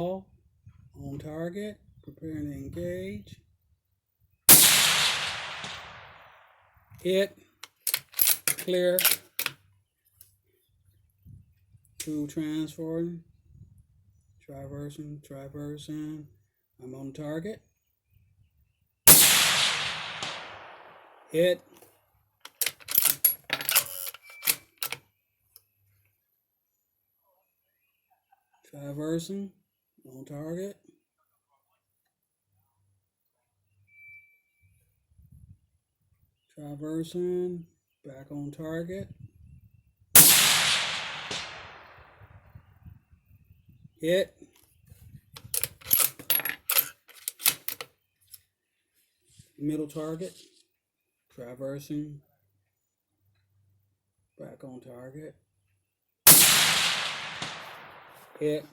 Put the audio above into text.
On target, preparing to engage. Hit, clear, two transferring, traversing. I'm on target. Hit. Traversing, on target. Traversing, back on target. Hit. Middle target. Traversing, back on target. Hit.